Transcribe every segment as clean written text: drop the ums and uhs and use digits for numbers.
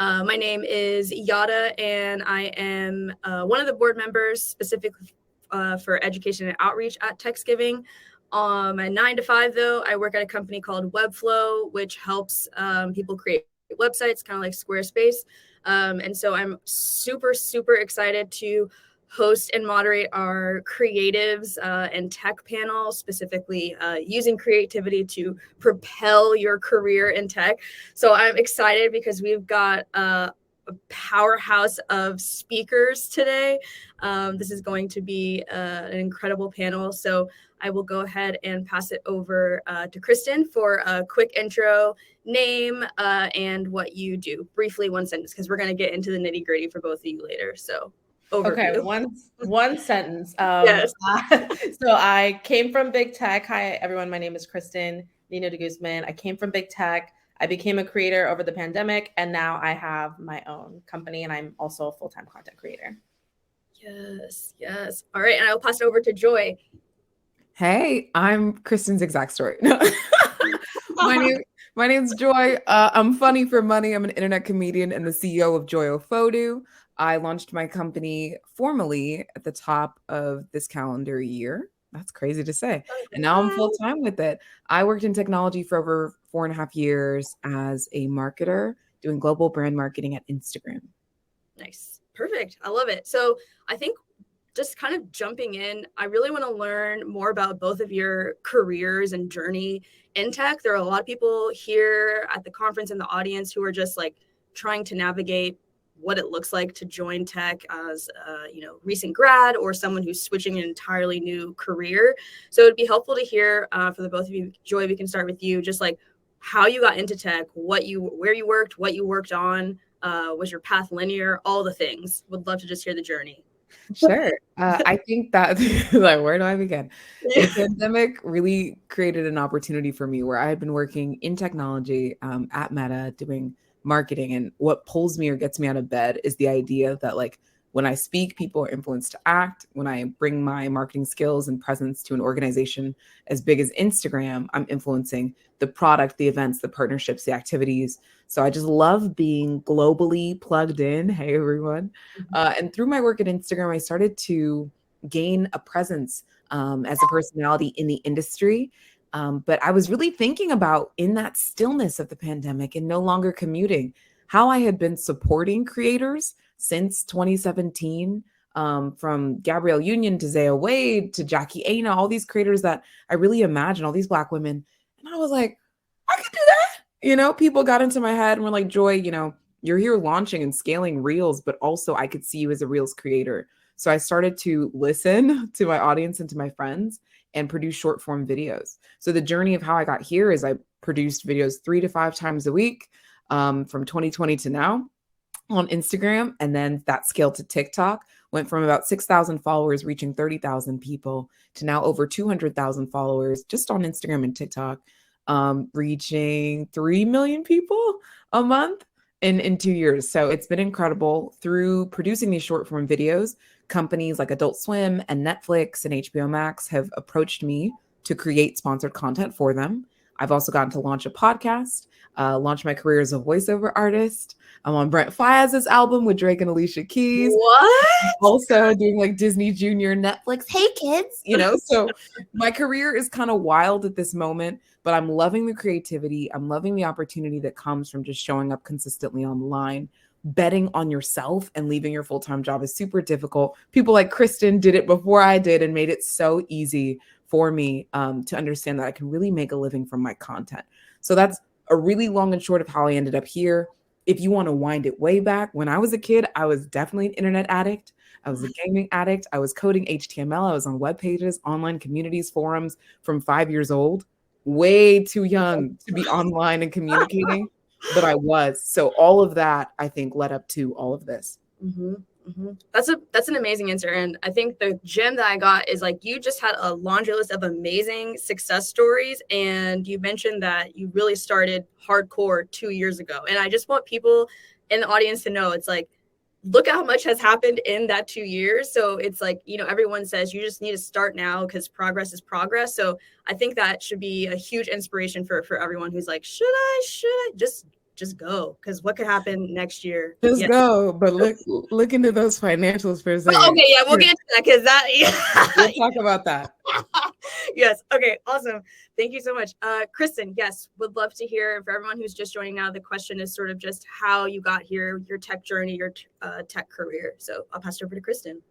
My name is Yada, and I am one of the board members specifically for education and outreach at TextGiving. At 9 to 5, though, I work at a company called Webflow, which helps people create websites, kind of like Squarespace. And so I'm super, super excited to host and moderate our creatives and tech panel, specifically using creativity to propel your career in tech. So I'm excited because we've got a powerhouse of speakers today. This is going to be an incredible panel. So I will go ahead and pass it over to Kristen for a quick intro, name, and what you do. Briefly, one sentence, because we're going to get into the nitty gritty for both of you later. So overview. Okay, one sentence. Yes. So I came from big tech. Hi, everyone. My name is Kristen Nino De Guzman. I came from big tech. I became a creator over the pandemic, and now I have my own company, and I'm also a full-time content creator. Yes, yes. All right, and I'll pass it over to Joy. Hey, I'm Kristen's exact story. My name's Joy. I'm funny for money. I'm an internet comedian and the CEO of Joy Ofodu. I launched my company formally at the top of this calendar year. That's crazy to say. And now I'm full time with it. I worked in technology for over 4.5 years as a marketer, doing global brand marketing at Instagram. Nice. Perfect. I love it. So I think just kind of jumping in, I really want to learn more about both of your careers and journey in tech. There are a lot of people here at the conference in the audience who are just like trying to navigate what it looks like to join tech as a recent grad or someone who's switching an entirely new career. So it'd be helpful to hear for the both of you. Joy, we can start with you, just like how you got into tech, where you worked, what you worked on, was your path linear, all the things. Would love to just hear the journey. Sure. I think that, like, where do I begin? The pandemic really created an opportunity for me where I had been working in technology at Meta doing marketing. And what pulls me or gets me out of bed is the idea that, like, when I speak, people are influenced to act. When I bring my marketing skills and presence to an organization as big as Instagram, I'm influencing the product, the events, the partnerships, the activities. So I just love being globally plugged in. Hey, everyone. And through my work at Instagram, I started to gain a presence as a personality in the industry. But I was really thinking about, in that stillness of the pandemic and no longer commuting, how I had been supporting creators since 2017, from Gabrielle Union to Zaya Wade to Jackie Aina, all these creators that I really imagine, all these Black women. And I was like, I could do that. People got into my head and were like, Joy, you're here launching and scaling Reels, but also I could see you as a Reels creator. So I started to listen to my audience and to my friends and produce short form videos. So the journey of how I got here is I produced videos 3 to 5 times a week from 2020 to now on Instagram. And then that scaled to TikTok, went from about 6,000 followers reaching 30,000 people to now over 200,000 followers just on Instagram and TikTok, reaching 3 million people a month in 2 years. So it's been incredible. Through producing these short form videos, companies like Adult Swim and Netflix and HBO Max have approached me to create sponsored content for them. I've also gotten to launch a podcast, launch my career as a voiceover artist. I'm on Brent Faiyaz's album with Drake and Alicia Keys. What? Also doing like Disney Junior, Netflix. Hey, kids. So my career is kind of wild at this moment, but I'm loving the creativity. I'm loving the opportunity that comes from just showing up consistently online. Betting on yourself and leaving your full-time job is super difficult. People like Kristen did it before I did and made it so easy for me to understand that I can really make a living from my content. So that's a really long and short of how I ended up here. If you want to wind it way back, when I was a kid, I was definitely an internet addict. I was a gaming addict. I was coding HTML. I was on web pages, online communities, forums from 5 years old. Way too young to be online and communicating, but I was. So all of that, I think, led up to all of this. Mm-hmm. Mm-hmm. That's an amazing answer. And I think the gem that I got is like, you just had a laundry list of amazing success stories. And you mentioned that you really started hardcore 2 years ago. And I just want people in the audience to know, it's like, look at how much has happened in that 2 years. So it's like, everyone says you just need to start now because progress is progress. So I think that should be a huge inspiration for everyone who's like, should I just just go, because what could happen next year? Just Yeah. go, but look into those financials for a second. Okay, yeah, we'll get into that, because that We'll talk about that. Yes. Okay. Awesome. Thank you so much. Kristen, yes, would love to hear, for everyone who's just joining now, the question is sort of just how you got here, your tech journey, your tech career. So I'll pass it over to Kristen.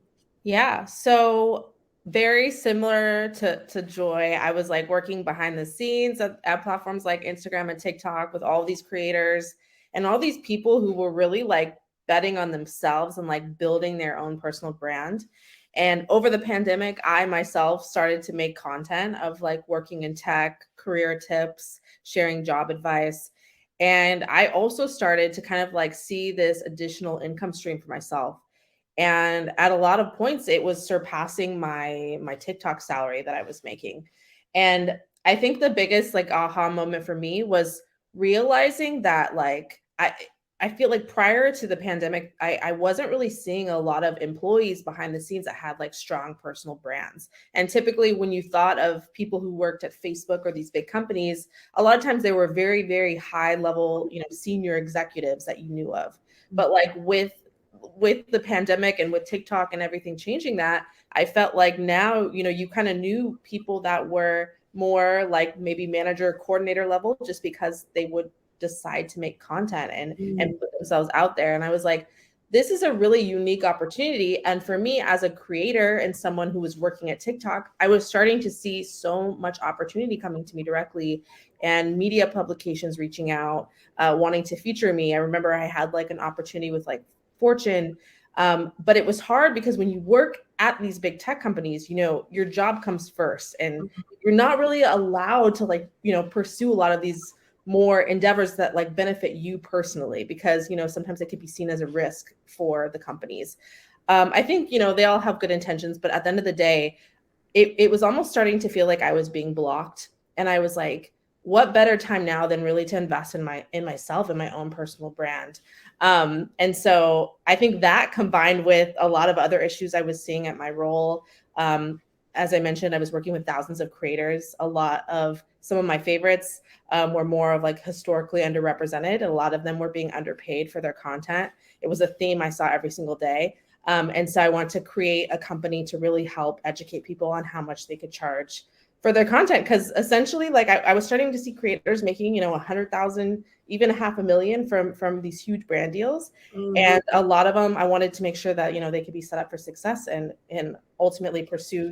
Yeah. So very similar to Joy. I was like working behind the scenes at platforms like Instagram and TikTok with all these creators and all these people who were really like betting on themselves and like building their own personal brand. And over the pandemic, I myself started to make content of like working in tech, career tips, sharing job advice. And I also started to kind of like see this additional income stream for myself. And at a lot of points, it was surpassing my TikTok salary that I was making. And I think the biggest like aha moment for me was realizing that like I feel like prior to the pandemic, I wasn't really seeing a lot of employees behind the scenes that had like strong personal brands. And typically when you thought of people who worked at Facebook or these big companies, a lot of times they were very, very high level, senior executives that you knew of. But like with the pandemic and with TikTok and everything changing that, I felt like now, you kind of knew people that were more like maybe manager coordinator level just because they would decide to make content and put themselves out there. And I was like, this is a really unique opportunity. And for me as a creator and someone who was working at TikTok, I was starting to see so much opportunity coming to me directly and media publications reaching out, wanting to feature me. I remember I had like an opportunity with like Fortune. But it was hard because when you work at these big tech companies, your job comes first and you're not really allowed to like, pursue a lot of these more endeavors that like benefit you personally, because, sometimes it could be seen as a risk for the companies. I think, they all have good intentions, but at the end of the day, it was almost starting to feel like I was being blocked. And I was like, what better time now than really to invest in myself and my own personal brand. And so I think that combined with a lot of other issues I was seeing at my role, as I mentioned, I was working with thousands of creators. A lot of some of my favorites were more of like historically underrepresented, and a lot of them were being underpaid for their content. It was a theme I saw every single day. And so I wanted to create a company to really help educate people on how much they could charge for their content. Because essentially, like I was starting to see creators making, 100,000, even $500,000 from these huge brand deals. And a lot of them, I wanted to make sure that, they could be set up for success and ultimately pursue,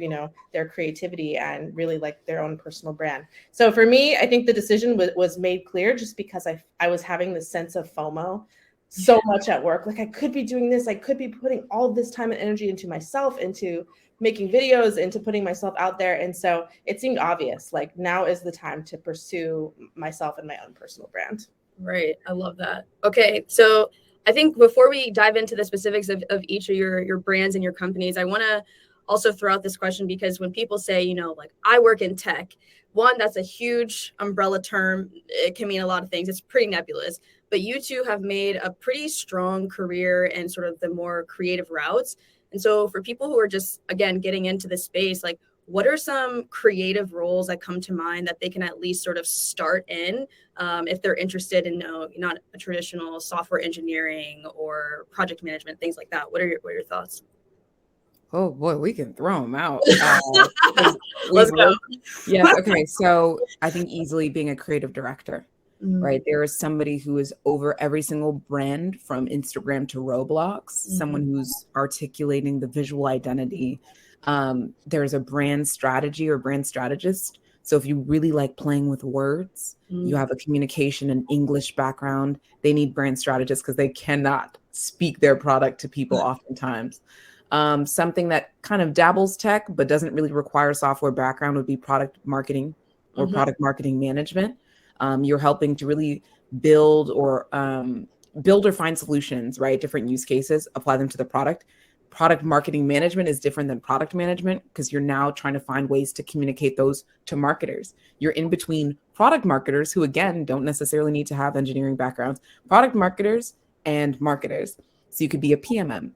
their creativity and really like their own personal brand. So for me, I think the decision was made clear just because I was having this sense of FOMO so much at work. Like I could be doing this, I could be putting all of this time and energy into myself, into making videos, into putting myself out there. And so it seemed obvious, like now is the time to pursue myself and my own personal brand. Right. I love that. Okay. So I think before we dive into the specifics of each of your brands and your companies, I want to also throw out this question, because when people say, like I work in tech, one, that's a huge umbrella term. It can mean a lot of things. It's pretty nebulous, but you two have made a pretty strong career in sort of the more creative routes. And so for people who are just, again, getting into this space, like what are some creative roles that come to mind that they can at least sort of start in if they're interested in not a traditional software engineering or project management, things like that? What are your thoughts? Oh boy, we can throw them out. Let's go. Yeah. Okay. So I think easily being a creative director, right? There is somebody who is over every single brand from Instagram to Roblox, someone who's articulating the visual identity. There's a brand strategy or brand strategist. So if you really like playing with words, you have a communication and English background, they need brand strategists because they cannot speak their product to people oftentimes. Something that kind of dabbles tech, but doesn't really require a software background would be product marketing or product marketing management. You're helping to really build or find solutions, right? Different use cases, apply them to the product. Product marketing management is different than product management because you're now trying to find ways to communicate those to marketers. You're in between product marketers who, again, don't necessarily need to have engineering backgrounds, product marketers and marketers. So you could be a PMM.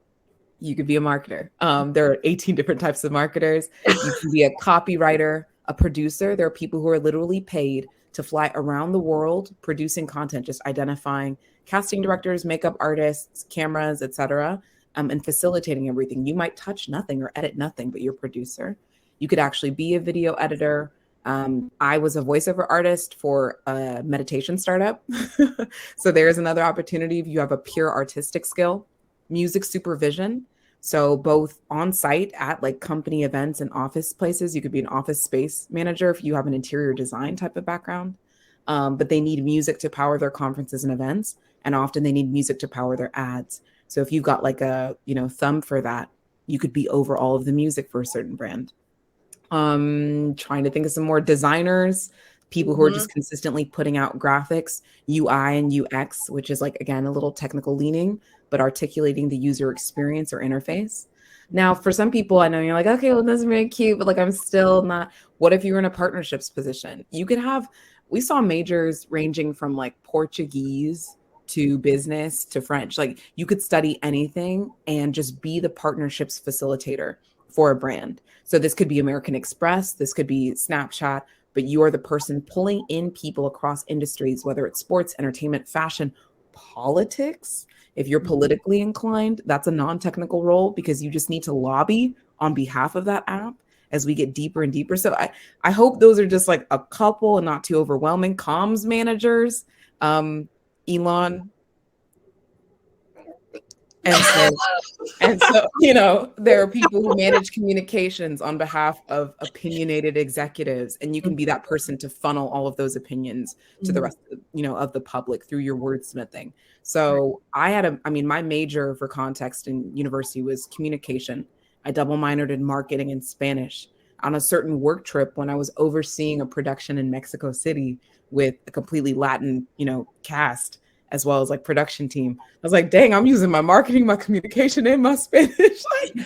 You could be a marketer. There are 18 different types of marketers. You can be a copywriter, a producer. There are people who are literally paid to fly around the world producing content, just identifying casting directors, makeup artists, cameras, etc., and facilitating everything. You might touch nothing or edit nothing, but you're a producer. You could actually be a video editor. I was a voiceover artist for a meditation startup. So there's another opportunity if you have a pure artistic skill. Music supervision. So both on site at like company events and office places, you could be an office space manager if you have an interior design type of background. But they need music to power their conferences and events. And often they need music to power their ads. So if you've got like a, thumb for that, you could be over all of the music for a certain brand. Trying to think of some more designers, people who are just consistently putting out graphics, UI and UX, which is like, again, a little technical leaning, but articulating the user experience or interface. Now, for some people, I know you're like, okay, well, that's very cute, but like, I'm still not. What if you're in a partnerships position? You could have, we saw majors ranging from like Portuguese to business to French. Like you could study anything and just be the partnerships facilitator for a brand. So this could be American Express, this could be Snapchat, but you are the person pulling in people across industries, whether it's sports, entertainment, fashion, politics. If you're politically inclined, that's a non-technical role because you just need to lobby on behalf of that app as we get deeper and deeper. So I hope those are just like a couple and not too overwhelming. Comms managers, Elon. And so, there are people who manage communications on behalf of opinionated executives, and you can be that person to funnel all of those opinions to the rest of the public through your wordsmithing. So my major for context in university was communication. I double minored in marketing and Spanish. On a certain work trip when I was overseeing a production in Mexico City with a completely Latin, cast, as well as like production team. I was like, dang, I'm using my marketing, my communication, and my Spanish.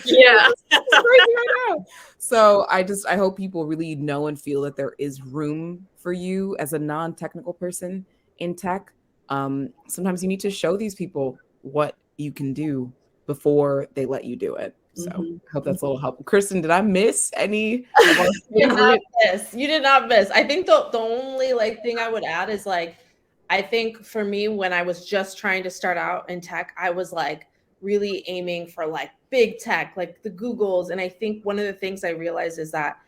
Yeah. It's crazy right now. So I hope people really know and feel that there is room for you as a non-technical person in tech. Sometimes you need to show these people what you can do before they let you do it. So I hope that's a little helpful. Kristen, did I miss any of our favorite? You did not miss. I think the only thing I would add is I think for me, when I was just trying to start out in tech, I was really aiming for big tech, like the Googles. And I think one of the things I realized is that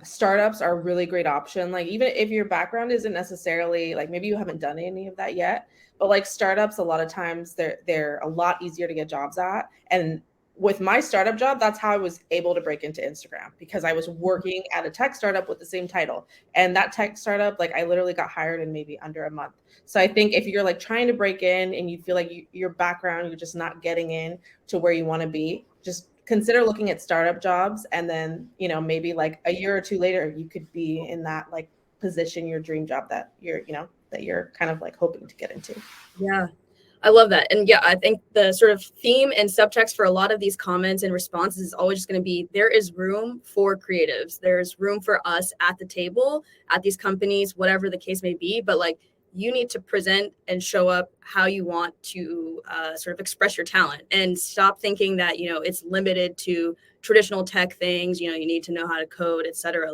startups are a really great option. Even if your background isn't necessarily maybe you haven't done any of that yet, but startups, a lot of times they're a lot easier to get jobs at. And with my startup job, that's how I was able to break into Instagram, because I was working at a tech startup with the same title. And that tech startup, I literally got hired in maybe under a month. So I think if you're trying to break in and you feel your background, you're just not getting in to where you want to be, just consider looking at startup jobs. And then, maybe a year or two later, you could be in that position, your dream job that you're kind of hoping to get into. Yeah. I love that. And yeah, I think the sort of theme and subtext for a lot of these comments and responses is always just going to be, there is room for creatives. There's room for us at the table, at these companies, whatever the case may be. But you need to present and show up how you want to sort of express your talent, and stop thinking that, it's limited to traditional tech things. You need to know how to code, etc.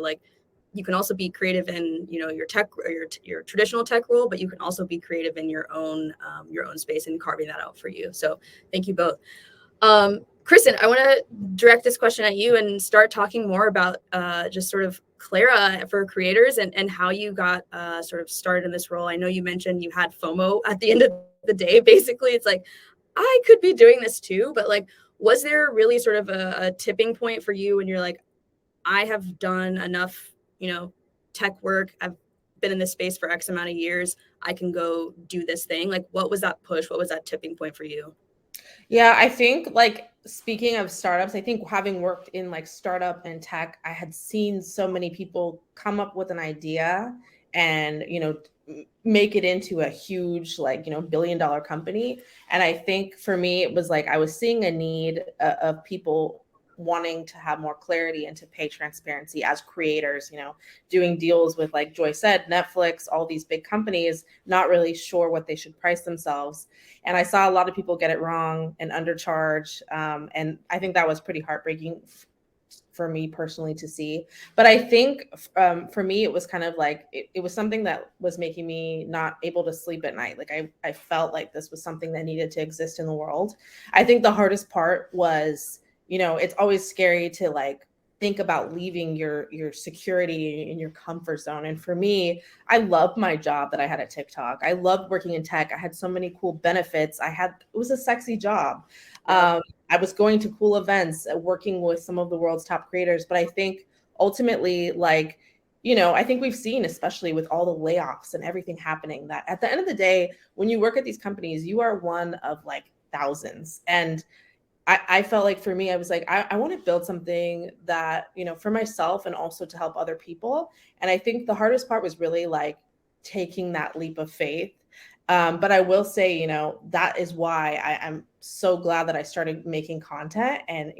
You can also be creative in your tech or your traditional tech role, but you can also be creative in your own space and carving that out for you. So thank you both. Kristen, I want to direct this question at you and start talking more about just sort of Clara for creators and how you got sort of started in this role. I know you mentioned you had FOMO at the end of the day. Basically, it's I could be doing this too, but was there really sort of a tipping point for you when you're I have done enough tech work. I've been in this space for X amount of years. I can go do this thing. What was that push? What was that tipping point for you? Yeah, I think speaking of startups, I think having worked in startup and tech, I had seen so many people come up with an idea and, make it into a huge, billion-dollar company. And I think for me, it was I was seeing a need of people wanting to have more clarity and to pay transparency as creators, doing deals with, like Joy said, Netflix, all these big companies, not really sure what they should price themselves. And I saw a lot of people get it wrong and undercharge. And I think that was pretty heartbreaking for me personally to see. But I think for me, it was kind of like, it was something that was making me not able to sleep at night. Like I felt like this was something that needed to exist in the world. I think the hardest part was, it's always scary to like think about leaving your security in your comfort zone. And for me, I loved my job that I had at TikTok. I loved working in tech. I had so many cool benefits. It was a sexy job. I was going to cool events, working with some of the world's top creators. But I think ultimately, like, I think we've seen, especially with all the layoffs and everything happening, that at the end of the day, when you work at these companies, you are one of like thousands. And I felt like for me, I was like, I want to build something that, for myself and also to help other people. And I think the hardest part was really like taking that leap of faith. But I will say, that is why I'm so glad that I started making content and,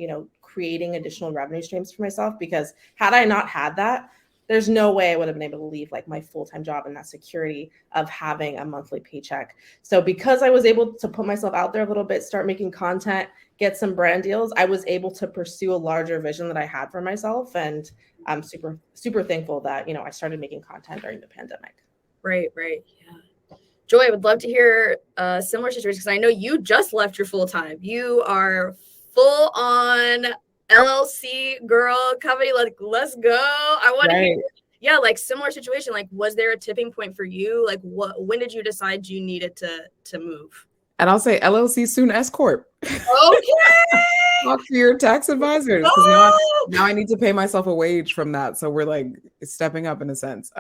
creating additional revenue streams for myself, because had I not had that, there's no way I would have been able to leave like my full-time job and that security of having a monthly paycheck. So because I was able to put myself out there a little bit, start making content, get some brand deals, I was able to pursue a larger vision that I had for myself. And I'm super, super thankful that, I started making content during the pandemic. Right. Yeah. Joy, I would love to hear a similar situation, because I know you just left your full-time. You are full on LLC girl company. Like, let's go. I want to hear, like similar situation. Like, was there a tipping point for you? Like, when did you decide you needed to move? And I'll say LLC soon S Corp. Okay. Talk to your tax advisors, because now I need to pay myself a wage from that. So we're like stepping up in a sense.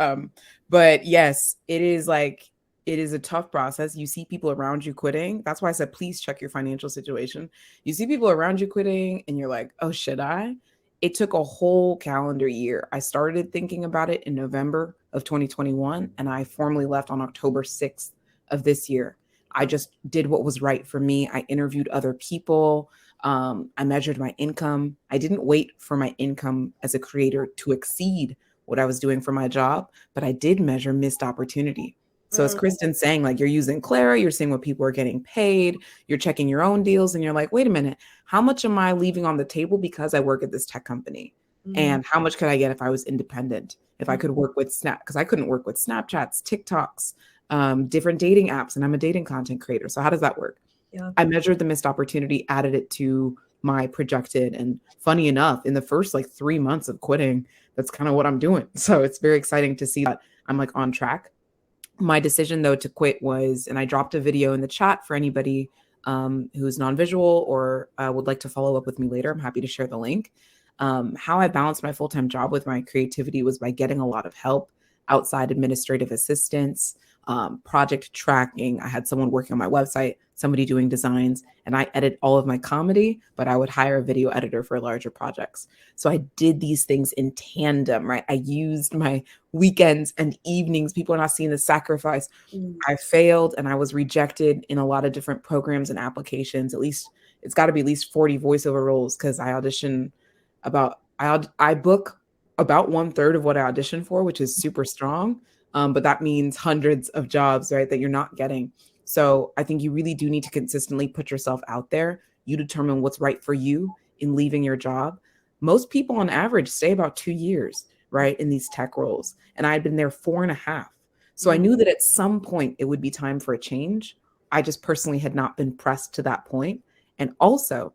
But yes, it is a tough process. You see people around you quitting. That's why I said, please check your financial situation. You see people around you quitting and you're like, oh, should I? It took a whole calendar year. I started thinking about it in November of 2021, and I formally left on October 6th of this year. I just did what was right for me. I interviewed other people. I measured my income. I didn't wait for my income as a creator to exceed what I was doing for my job, but I did measure missed opportunity. So as Kristen's saying, like, you're using Clara, you're seeing what people are getting paid, you're checking your own deals, and you're like, wait a minute, how much am I leaving on the table because I work at this tech company? And how much could I get if I was independent? If I could work with because I couldn't work with Snapchats, TikToks, different dating apps, and I'm a dating content creator. So how does that work? Yeah. I measured the missed opportunity, added it to my projected, and funny enough, in the first like 3 months of quitting, that's kind of what I'm doing. So it's very exciting to see that I'm like on track. My decision though to quit was, and I dropped a video in the chat for anybody who's non-visual or would like to follow up with me later. I'm happy to share the link. How I balanced my full-time job with my creativity was by getting a lot of help, outside administrative assistance, project tracking. I had someone working on my website, somebody doing designs, and I edit all of my comedy, but I would hire a video editor for larger projects. So I did these things in tandem, right? I used my weekends and evenings. People are not seeing the sacrifice. I failed and I was rejected in a lot of different programs and applications. At least it's got to be at least 40 voiceover roles, because I book about 1/3 of what I audition for, which is super strong. But that means hundreds of jobs, right, that you're not getting. So I think you really do need to consistently put yourself out there. You determine what's right for you in leaving your job. Most people on average stay about 2 years, right, in these tech roles. And I had been there 4.5. So I knew that at some point it would be time for a change. I just personally had not been pressed to that point. And also,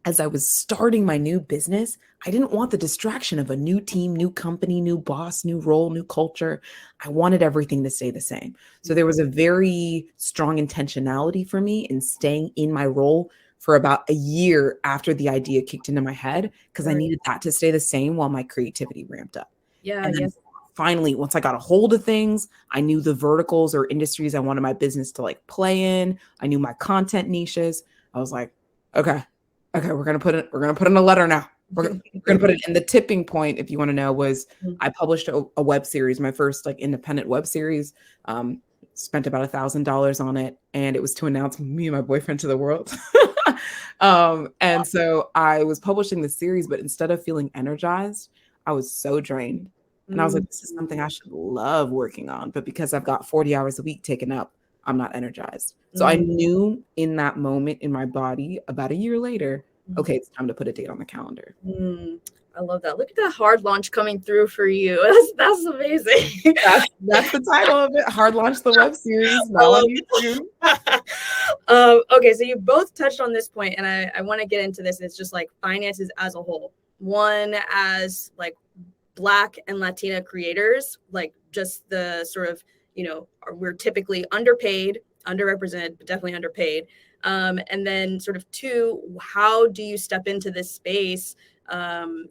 as I was starting my new business, I didn't want the distraction of a new team, new company, new boss, new role, new culture. I wanted everything to stay the same. So there was a very strong intentionality for me in staying in my role for about a year after the idea kicked into my head, because I needed that to stay the same while my creativity ramped up. Yeah. And then finally, once I got a hold of things, I knew the verticals or industries I wanted my business to like play in. I knew my content niches. I was like, okay, we're gonna put in a letter now. We're gonna put it in. The tipping point, if you want to know, was I published a web series, my first like independent web series. Spent about $1,000 on it, and it was to announce me and my boyfriend to the world. And so I was publishing the series, but instead of feeling energized, I was so drained. And I was like, this is something I should love working on, but because I've got 40 hours a week taken up, I'm not energized. So I knew in that moment in my body, about a year later, okay, it's time to put a date on the calendar. I love that. Look at that hard launch coming through for you. That's amazing. That's the title of it. Hard Launch, the web series, now on YouTube. Okay, so you both touched on this point, and I want to get into this. It's just like finances as a whole. One, as like Black and Latina creators, like just the sort of, we're typically underpaid, underrepresented, but definitely underpaid. And then sort of two, how do you step into this space,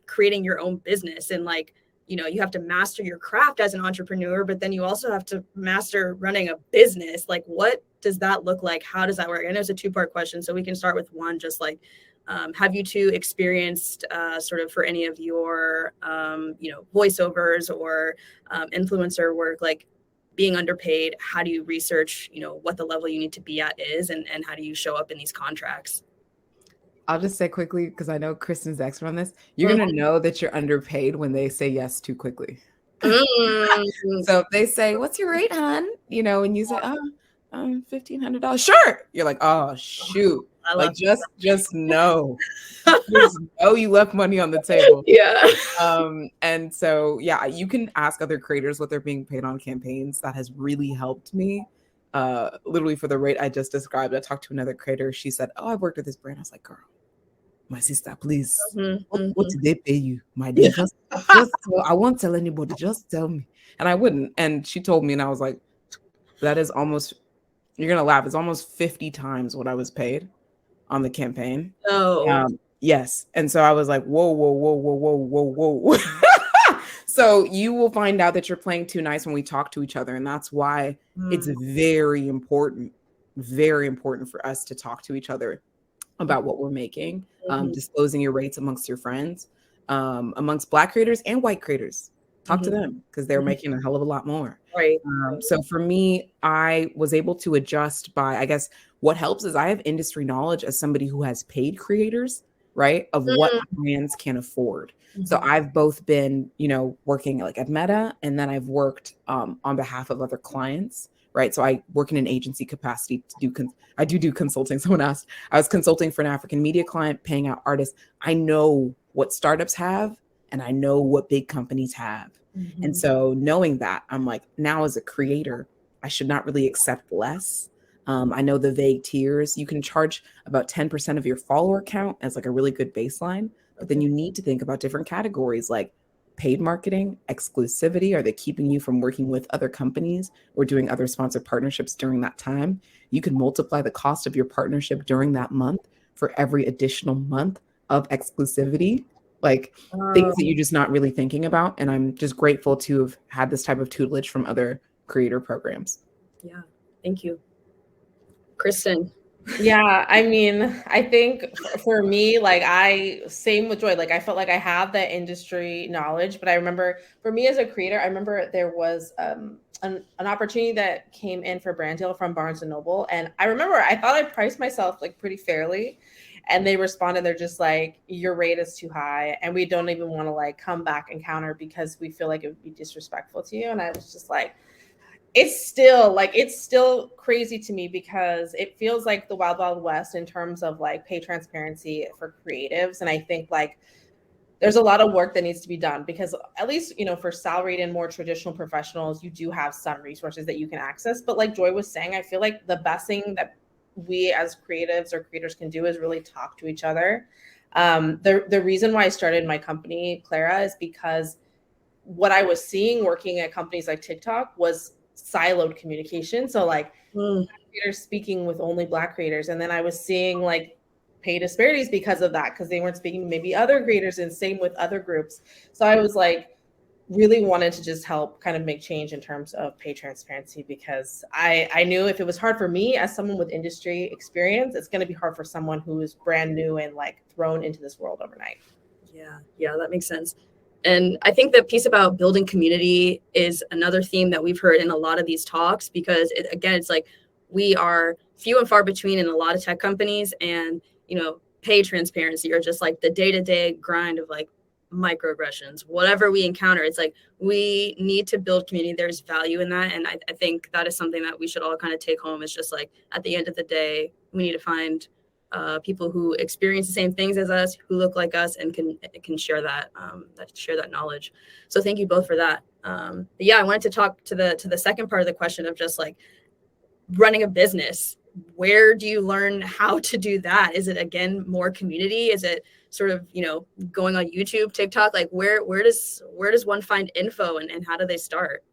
creating your own business? And like, you have to master your craft as an entrepreneur, but then you also have to master running a business. Like, what does that look like? How does that work? I know it's a two-part question, so we can start with one, just like, have you two experienced sort of for any of your, voiceovers or influencer work, like being underpaid? How do you research, what the level you need to be at is, and how do you show up in these contracts? I'll just say quickly, because I know Kristen's the expert on this, you're going to know that you're underpaid when they say yes too quickly. So if they say, what's your rate, hon? And you say, $1,500. Sure. You're like, oh, shoot. Like, just know. Just know you left money on the table. Yeah. And so, yeah, you can ask other creators what they're being paid on campaigns. That has really helped me. Literally for the rate I just described, I talked to another creator. She said, oh, I worked at this brand. I was like, girl, my sister, please, what did they pay you? My dear, just I won't tell anybody, just tell me. And I wouldn't. And she told me, and I was like, that is almost, you're going to laugh, it's almost 50 times what I was paid on the campaign. Oh. Yes. And so I was like, whoa. So you will find out that you're playing too nice when we talk to each other. And that's why it's very important for us to talk to each other about what we're making, disclosing your rates amongst your friends, amongst Black creators and white creators. Talk to them because they're making a hell of a lot more. Right. So for me, I was able to adjust by, I guess what helps is I have industry knowledge as somebody who has paid creators, right, of what brands can afford. So I've both been, working like at Meta, and then I've worked on behalf of other clients, right? So I work in an agency capacity to do consulting. Someone asked, I was consulting for an African media client, paying out artists. I know what startups have, and I know what big companies have. And so knowing that, I'm like, now as a creator, I should not really accept less. I know the vague tiers. You can charge about 10% of your follower count as like a really good baseline, but then you need to think about different categories like paid marketing, exclusivity. Are they keeping you from working with other companies or doing other sponsored partnerships during that time? You can multiply the cost of your partnership during that month for every additional month of exclusivity, like things that you're just not really thinking about. And I'm just grateful to have had this type of tutelage from other creator programs. Yeah, thank you. Kristen. Yeah, I mean, I think for me, like same with Joy, like I felt like I have that industry knowledge, but I remember for me as a creator, I remember there was an opportunity that came in for brand deal from Barnes and Noble. And I remember I thought I priced myself like pretty fairly, and they responded, they're just like, your rate is too high, and we don't even want to like come back and counter because we feel like it would be disrespectful to you. And I was just like, it's still crazy to me because it feels like the wild, wild west in terms of like pay transparency for creatives. And I think like there's a lot of work that needs to be done because at least, for salaried and more traditional professionals, you do have some resources that you can access. But like Joy was saying, I feel like the best thing that we as creatives or creators can do is really talk to each other. The reason why I started my company, Clara, is because what I was seeing working at companies like TikTok was siloed communication. So like Black creators speaking with only Black creators. And then I was seeing like pay disparities because of that, because they weren't speaking to maybe other creators, and same with other groups. So I was like, really wanted to just help kind of make change in terms of pay transparency, because I knew if it was hard for me as someone with industry experience, it's going to be hard for someone who is brand new and like thrown into this world overnight. Yeah, that makes sense. And I think the piece about building community is another theme that we've heard in a lot of these talks, because it's like we are few and far between in a lot of tech companies, and, pay transparency or just like the day-to-day grind of like microaggressions, whatever we encounter. It's like we need to build community. There's value in that. And I think that is something that we should all kind of take home. It's just like at the end of the day, we need to find people who experience the same things as us, who look like us, and can share that knowledge. So thank you both for that. But yeah, I wanted to talk to the second part of the question of just like running a business. Where do you learn how to do that? Is it, again, more community? Is it sort of, going on YouTube, TikTok? Like where does one find info, and how do they start?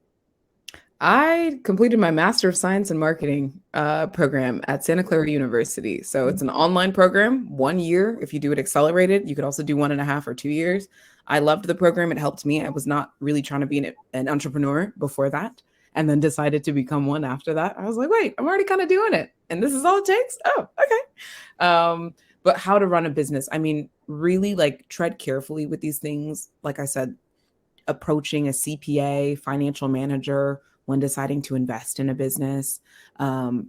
I completed my Master of Science in Marketing program at Santa Clara University. So it's an online program, 1 year. If you do it accelerated, you could also do 1.5 or 2 years. I loved the program. It helped me. I was not really trying to be an entrepreneur before that, and then decided to become one after that. I was like, wait, I'm already kind of doing it, and this is all it takes? Oh, okay. But how to run a business? I mean, really like tread carefully with these things. Like I said, approaching a CPA, financial manager, when deciding to invest in a business,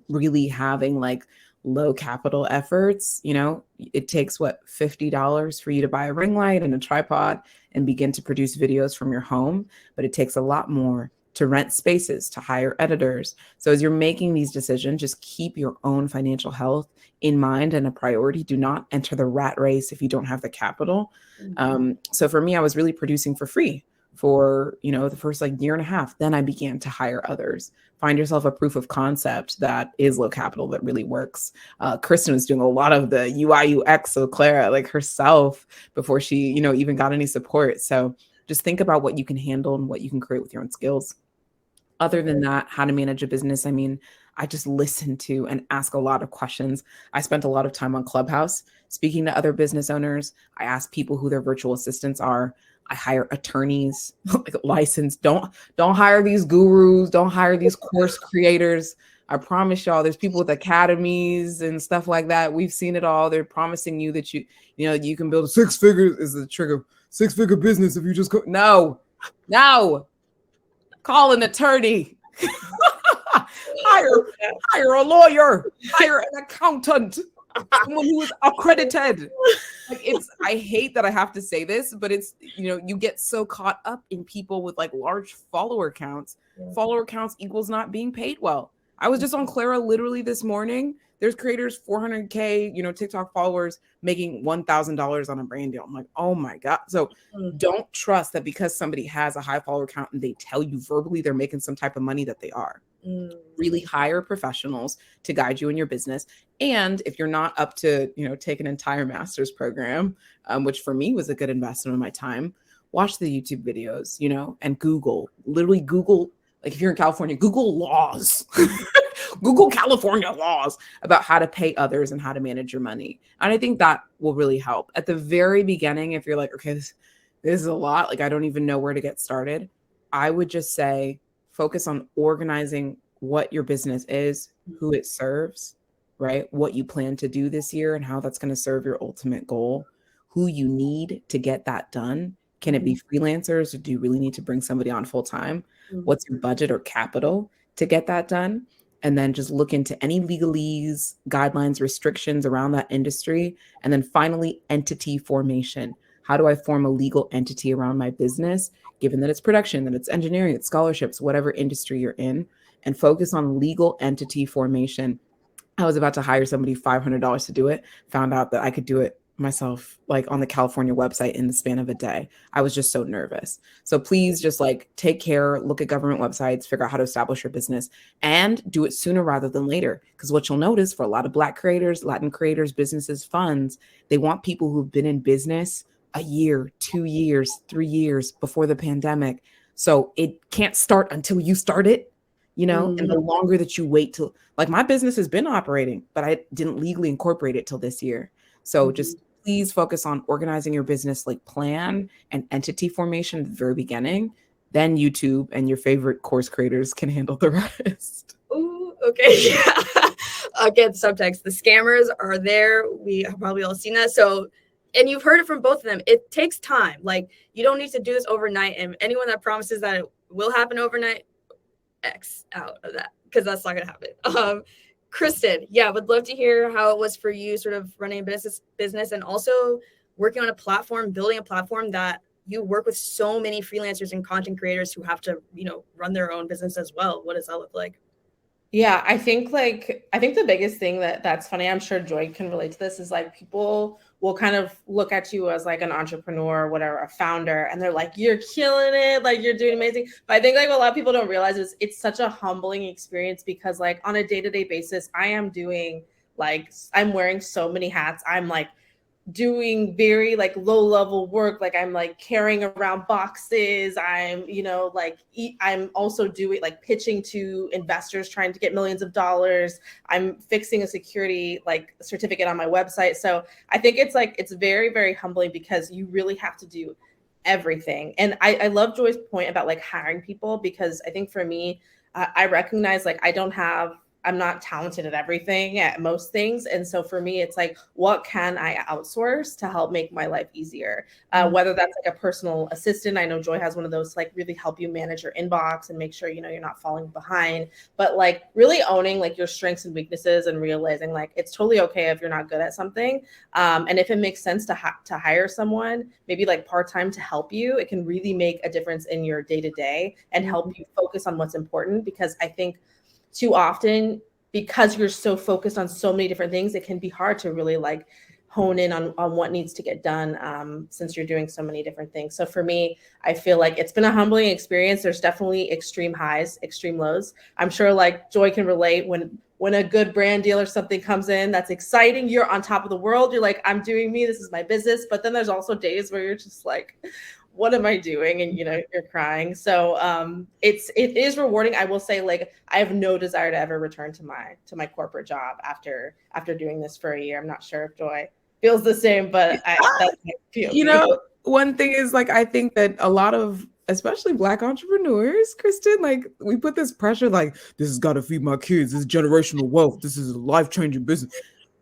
really having like low capital efforts. It takes $50 for you to buy a ring light and a tripod and begin to produce videos from your home. But it takes a lot more to rent spaces, to hire editors. So as you're making these decisions, just keep your own financial health in mind and a priority. Do not enter the rat race if you don't have the capital. So for me, I was really producing for free for, the first like year and a half. Then I began to hire others. Find yourself a proof of concept that is low capital, that really works. Kristen was doing a lot of the UI UX of Clara, like herself, before she, even got any support. So just think about what you can handle and what you can create with your own skills. Other than that, how to manage a business. I mean, I just listen to and ask a lot of questions. I spent a lot of time on Clubhouse speaking to other business owners. I ask people who their virtual assistants are. I hire attorneys, like licensed. Don't hire these gurus. Don't hire these course creators. I promise y'all, there's people with academies and stuff like that. We've seen it all. They're promising you that you can build 6 figures is the trigger, 6-figure business if you just go. No. Call an attorney. hire a lawyer. Hire an accountant. Someone who is accredited. I hate that I have to say this, but it's, you get so caught up in people with like large follower counts. Yeah. Follower counts equals not being paid well. I was just on Clara literally this morning. There's creators, 400K, TikTok followers making $1,000 on a brand deal. I'm like, oh my God. So don't trust that because somebody has a high follower count and they tell you verbally they're making some type of money that they are. Really hire professionals to guide you in your business. And if you're not up to, take an entire master's program, which for me was a good investment of my time, watch the YouTube videos, and literally Google, like if you're in California, Google laws, Google California laws about how to pay others and how to manage your money. And I think that will really help. At the very beginning, if you're like, okay, this is a lot, like I don't even know where to get started, I would just say, focus on organizing what your business is, who it serves, right? What you plan to do this year and how that's going to serve your ultimate goal, who you need to get that done. Can it be freelancers, or do you really need to bring somebody on full time? What's your budget or capital to get that done? And then just look into any legalese, guidelines, restrictions around that industry. And then finally, entity formation. How do I form a legal entity around my business, given that it's production, that it's engineering, it's scholarships, whatever industry you're in, and focus on legal entity formation. I was about to hire somebody $500 to do it, found out that I could do it myself, like on the California website in the span of a day. I was just so nervous. So please just like take care, look at government websites, figure out how to establish your business, and do it sooner rather than later. Because what you'll notice for a lot of Black creators, Latin creators, businesses, funds, they want people who've been in business a year, 2 years, 3 years before the pandemic. So it can't start until you start it, and the longer that you wait till, like my business has been operating, but I didn't legally incorporate it till this year. So just please focus on organizing your business, like plan and entity formation at the very beginning. Then YouTube and your favorite course creators can handle the rest. Ooh, okay. Yeah. Again, subtext. The scammers are there. We have probably all seen that. So, and you've heard it from both of them. It takes time. Like you don't need to do this overnight. And anyone that promises that it will happen overnight, X out of that, because that's not going to happen. Kristen, would love to hear how it was for you sort of running a business and also working on a platform, building a platform that you work with so many freelancers and content creators who have to, run their own business as well. What does that look like? Yeah, I think the biggest thing that's funny, I'm sure Joy can relate to this, is like people will kind of look at you as like an entrepreneur or whatever, a founder, and they're like, you're killing it, like you're doing amazing. But I think like what a lot of people don't realize is it's such a humbling experience, because like on a day-to-day basis, I'm wearing so many hats. I'm like doing very like low level work, like I'm like carrying around boxes, I'm also doing like pitching to investors trying to get millions of dollars, I'm fixing a security like certificate on my website. So I think it's very, very humbling, because you really have to do everything. And I love Joy's point about like hiring people, because I think for me, I recognize like I'm not talented at everything, at most things. And so for me, it's like, what can I outsource to help make my life easier? Whether that's like a personal assistant. I know Joy has one of those to like really help you manage your inbox and make sure, you're not falling behind, but like really owning like your strengths and weaknesses, and realizing like it's totally okay if you're not good at something. And if it makes sense to hire someone, maybe like part-time, to help you, it can really make a difference in your day-to-day and help you focus on what's important. Because I think too often, because you're so focused on so many different things, it can be hard to really like hone in on what needs to get done, since you're doing so many different things. So for me, I feel like it's been a humbling experience. There's definitely extreme highs, extreme lows. I'm sure like Joy can relate, when a good brand deal or something comes in that's exciting, you're on top of the world, you're like, I'm doing me, this is my business. But then there's also days where you're just like, what am I doing? And you're crying. So it is rewarding. I will say, like, I have no desire to ever return to my corporate job after doing this for a year. I'm not sure if Joy feels the same, but that's my POV. One thing is like, I think that a lot of, especially Black entrepreneurs, Kristen, like we put this pressure, like this has got to feed my kids, this is generational wealth, this is a life-changing business.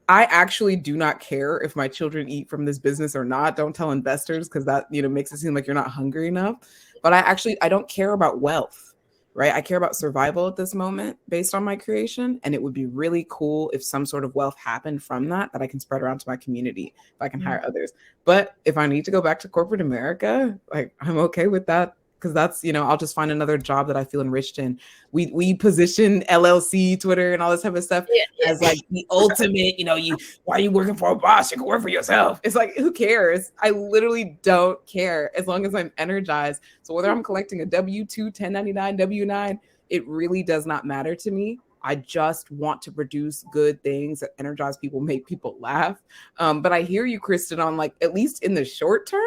I actually do not care if my children eat from this business or not. Don't tell investors, because that makes it seem like you're not hungry enough. But I don't care about wealth, right? I care about survival at this moment based on my creation. And it would be really cool if some sort of wealth happened from that I can spread around to my community, if I can hire others. But if I need to go back to corporate America, like I'm okay with that. Because that's, I'll just find another job that I feel enriched in. We position LLC, Twitter, and all this type of stuff as like the ultimate, why are you working for a boss? You can work for yourself. It's like, who cares? I literally don't care as long as I'm energized. So whether I'm collecting a W-2, 1099, W-9, it really does not matter to me. I just want to produce good things that energize people, make people laugh. But I hear you, Kristen, on like, at least in the short term,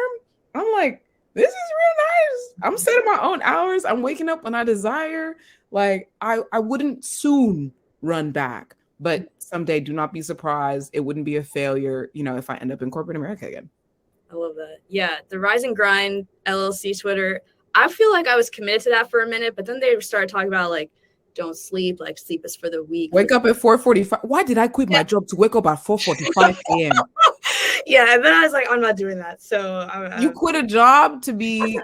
I'm like, this is real nice. I'm setting my own hours. I'm waking up when I desire. Like I wouldn't soon run back, but someday do not be surprised. It wouldn't be a failure, if I end up in corporate America again. I love that. Yeah. The Rise and Grind LLC Twitter. I feel like I was committed to that for a minute, but then they started talking about like, don't sleep, like sleep is for the weak. Wake up at 4:45. Why did I quit my job to wake up at 4:45 a.m.? Yeah, and then I was like, I'm not doing that. So you quit a job to be,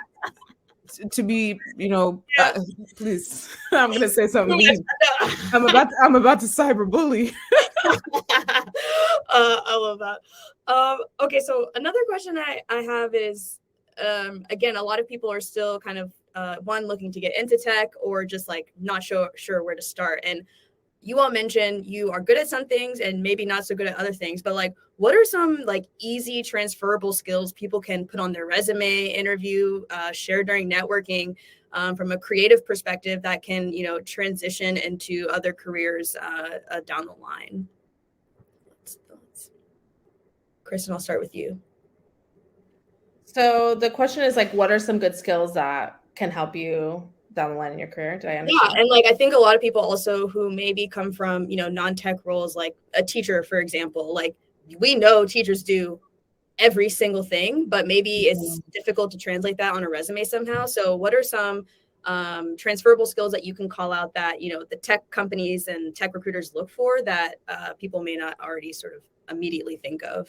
please. I'm gonna say something mean. I'm about to cyberbully. I love that. Okay, so another question I have is, again, a lot of people are still kind of one looking to get into tech, or just like not sure where to start. And you all mentioned you are good at some things and maybe not so good at other things, but like, what are some like easy transferable skills people can put on their resume, interview, share during networking, from a creative perspective that can, transition into other careers down the line? Kristen, I'll start with you. So the question is like, what are some good skills that can help you down the line in your career? Do I understand? Yeah, and like I think a lot of people also who maybe come from, non-tech roles, like a teacher, for example, like we know teachers do every single thing, but maybe it's difficult to translate that on a resume somehow. So what are some transferable skills that you can call out that, the tech companies and tech recruiters look for that people may not already sort of immediately think of?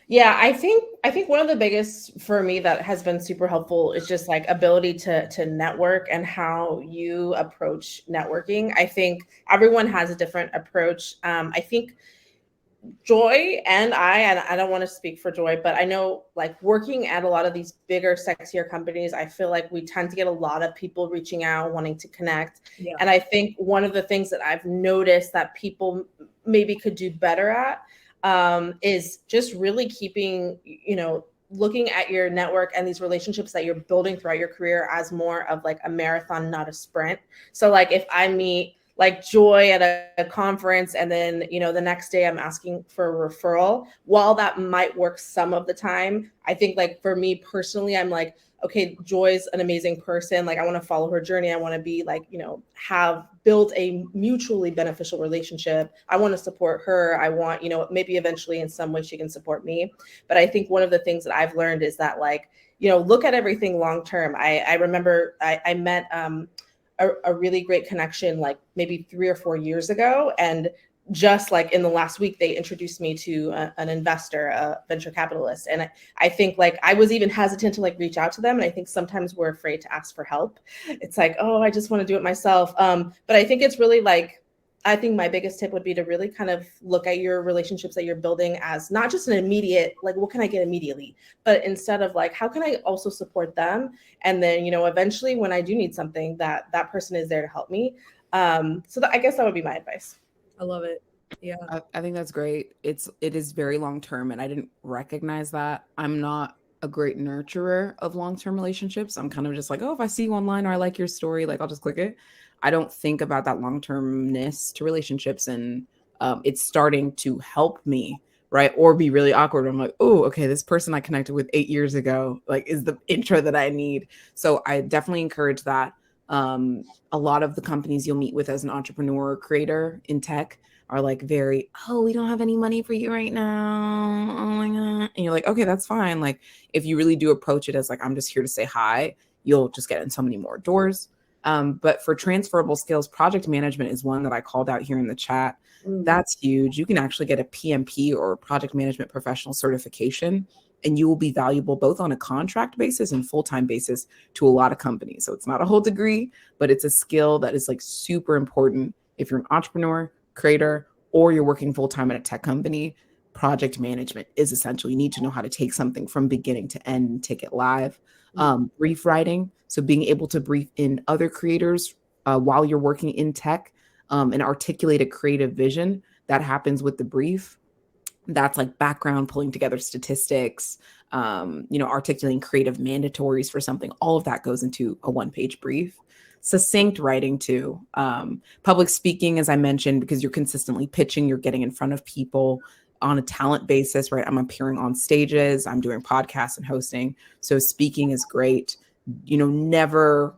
Yeah, I think one of the biggest for me that has been super helpful is just like ability to network and how you approach networking. I think everyone has a different approach. I think Joy and I don't want to speak for Joy, but I know like working at a lot of these bigger, sexier companies, I feel like we tend to get a lot of people reaching out, wanting to connect. Yeah. And I think one of the things that I've noticed that people maybe could do better at is just really keeping, looking at your network and these relationships that you're building throughout your career as more of like a marathon, not a sprint. So like if I meet like Joy at a conference and then, the next day I'm asking for a referral, while that might work some of the time, I think like for me personally, I'm like, okay, Joy's an amazing person. Like I want to follow her journey. I want to be like, have built a mutually beneficial relationship. I want to support her. I want, maybe eventually in some way she can support me. But I think one of the things that I've learned is that like, look at everything long term. I remember I met a really great connection like maybe 3 or 4 years ago, and just like in the last week they introduced me to an investor, a venture capitalist. And I think like I was even hesitant to like reach out to them, and I think sometimes we're afraid to ask for help. It's like, oh, I just want to do it myself. But I think it's really like, I think my biggest tip would be to really kind of look at your relationships that you're building as not just an immediate, like, what can I get immediately, but instead of like, how can I also support them? And then, eventually when I do need something, that person is there to help me. I guess that would be my advice. I love it. Yeah. I think that's great. It is very long term, and I didn't recognize that. I'm not a great nurturer of long-term relationships. I'm kind of just like, oh, if I see you online or I like your story, like I'll just click it. I don't think about that long-termness to relationships, and it's starting to help me, right? Or be really awkward. I'm like, oh, okay, this person I connected with 8 years ago, like, is the intro that I need. So I definitely encourage that. A lot of the companies you'll meet with as an entrepreneur or creator in tech are like very, oh, we don't have any money for you right now. Oh my God. And you're like, okay, that's fine. Like if you really do approach it as like, I'm just here to say hi, you'll just get in so many more doors. But for transferable skills, project management is one that I called out here in the chat. That's huge. You can actually get a PMP or project management professional certification, and you will be valuable both on a contract basis and full-time basis to a lot of companies. So it's not a whole degree, but it's a skill that is like super important if you're an entrepreneur, creator, or you're working full-time at a tech company. Project management is essential. You need to know how to take something from beginning to end and take it live. Brief writing, so being able to brief in other creators while you're working in tech, and articulate a creative vision that happens with the brief. That's like background, pulling together statistics, articulating creative mandatories for something. All of that goes into a one-page brief. Succinct writing too. Public speaking, as I mentioned, because you're consistently pitching, you're getting in front of people on a talent basis, right? I'm appearing on stages, I'm doing podcasts and hosting. So speaking is great. Never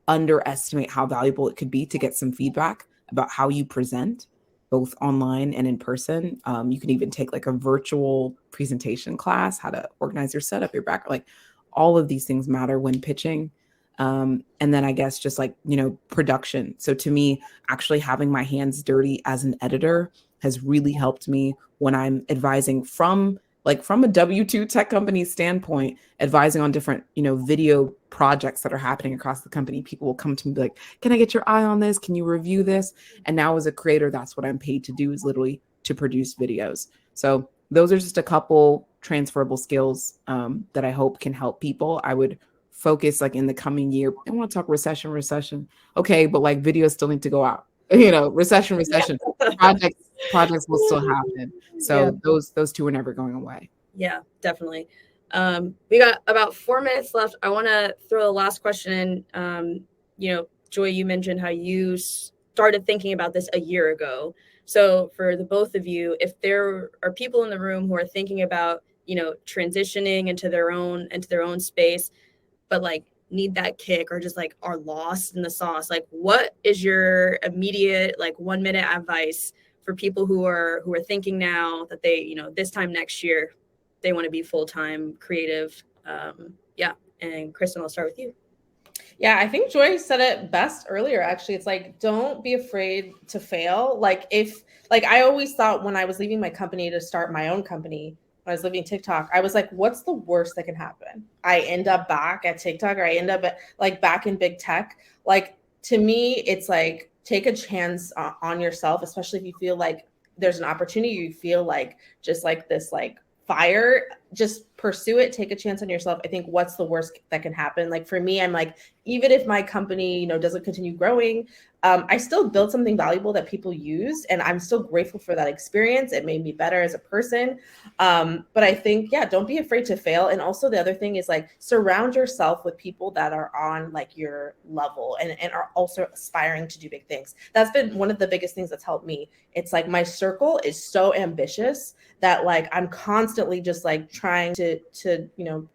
underestimate how valuable it could be to get some feedback about how you present, both online and in person. You can even take like a virtual presentation class, how to organize your setup, your background, like all of these things matter when pitching. And then I guess just like, production. So to me, actually having my hands dirty as an editor has really helped me when I'm advising from a W2 tech company standpoint, advising on different, video projects that are happening across the company. People will come to me and be like, can I get your eye on this? Can you review this? And now as a creator, that's what I'm paid to do, is literally to produce videos. So those are just a couple transferable skills that I hope can help people. I would focus like in the coming year. I want to talk recession. Okay, but like videos still need to go out. Recession. Projects will still happen. So those two are never going away. Yeah, definitely. We got about 4 minutes left. I want to throw the last question in. Joy, you mentioned how you started thinking about this a year ago. So for the both of you, if there are people in the room who are thinking about, transitioning into their own space, but like need that kick or just like are lost in the sauce, like what is your immediate like 1 minute advice for people who are thinking now that they, this time next year they want to be full-time creative? And Kristen, I'll start with you. Yeah, I think Joy said it best earlier, actually. It's like, don't be afraid to fail. I always thought when I was leaving my company to start my own company, when I was leaving TikTok, I was like, what's the worst that can happen? I end up back at TikTok, or I end up back in big tech. Like, to me, it's like, take a chance on yourself, especially if you feel like there's an opportunity, you feel like just like this like fire, just pursue it, take a chance on yourself. I think what's the worst that can happen? Like for me, I'm like, even if my company, doesn't continue growing, I still built something valuable that people used, and I'm still grateful for that experience. It made me better as a person. But I think, yeah, don't be afraid to fail. And also the other thing is like surround yourself with people that are on like your level and are also aspiring to do big things. That's been one of the biggest things that's helped me. It's like my circle is so ambitious that like I'm constantly just like trying to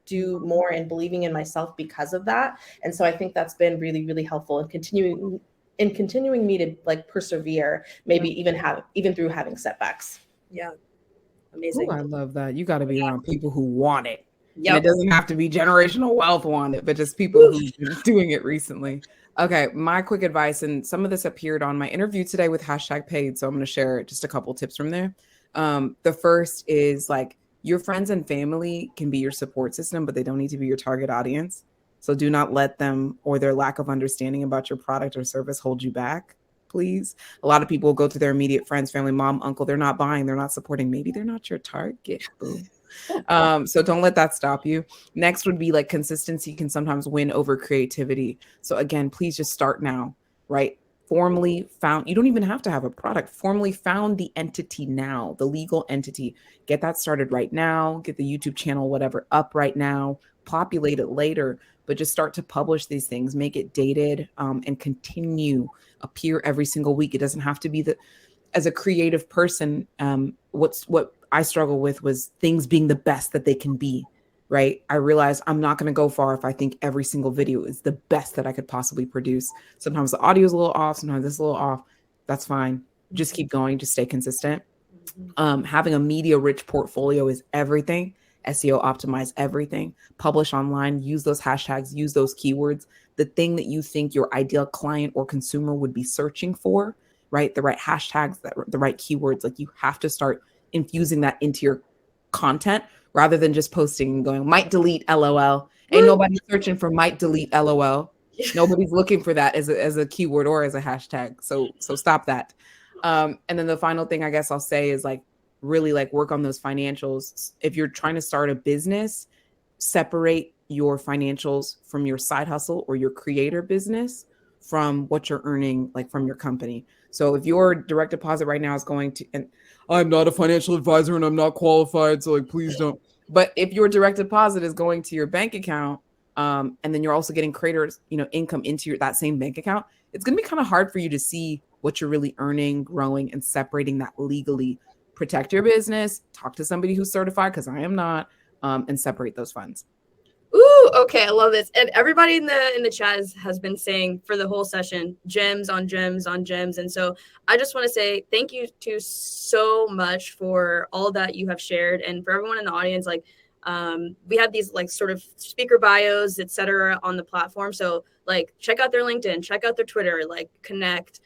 do more and believing in myself because of that. And so I think that's been really, really helpful in continuing me to like persevere, maybe even through having setbacks. Yeah. Amazing. Ooh, I love that. You got to be around people who want it. Yep. And it doesn't have to be generational wealth want it, but just people who've been doing it recently. Okay, my quick advice, and some of this appeared on my interview today with #paid, so I'm going to share just a couple tips from there. The first is like your friends and family can be your support system, but they don't need to be your target audience. So do not let them or their lack of understanding about your product or service hold you back, please. A lot of people go to their immediate friends, family, mom, uncle. They're not buying, they're not supporting. Maybe they're not your target. Boom. So don't let that stop you. Next would be like consistency can sometimes win over creativity. So again, please just start now, right? Formally found, you don't even have to have a product, formally found the entity now, the legal entity. Get that started right now, get the YouTube channel, whatever, up right now, populate it later, but just start to publish these things, make it dated, and continue appear every single week. It doesn't have to be as a creative person, what I struggle with was things being the best that they can be, right? I realized I'm not going to go far if I think every single video is the best that I could possibly produce. Sometimes the audio is a little off, sometimes it's a little off. That's fine. Just keep going, just stay consistent. Having a media-rich portfolio is everything. SEO optimize everything. Publish online, use those hashtags, use those keywords. The thing that you think your ideal client or consumer would be searching for, right? The right hashtags, the right keywords. Like you have to start infusing that into your content rather than just posting and going, might delete LOL. Ain't nobody searching for might delete LOL. Nobody's looking for that as a keyword or as a hashtag. So stop that. And then the final thing I guess I'll say is like really like work on those financials. If you're trying to start a business, separate your financials from your side hustle or your creator business from what you're earning like from your company. So if your direct deposit right now is going to, and I'm not a financial advisor and I'm not qualified, so like please don't. But if your direct deposit is going to your bank account, and then you're also getting creators, income into that same bank account, it's going to be kind of hard for you to see what you're really earning, growing, and separating that legally. Protect your business, talk to somebody who's certified, because I am not, and separate those funds. Ooh, okay, I love this. And everybody in the chat has been saying for the whole session, gems on gems on gems. And so I just want to say thank you to so much for all that you have shared, and for everyone in the audience. Like, we have these like sort of speaker bios, etc., on the platform. So like, check out their LinkedIn, check out their Twitter, like connect.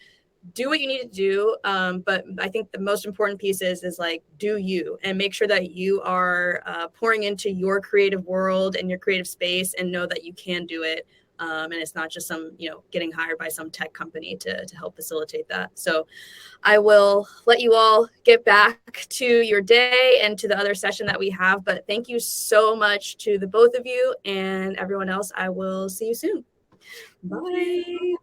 Do what you need to do. But I think the most important piece is like, do you, and make sure that you are pouring into your creative world and your creative space, and know that you can do it. And it's not just some, getting hired by some tech company to help facilitate that. So I will let you all get back to your day and to the other session that we have. But thank you so much to the both of you, and everyone else. I will see you soon. Bye.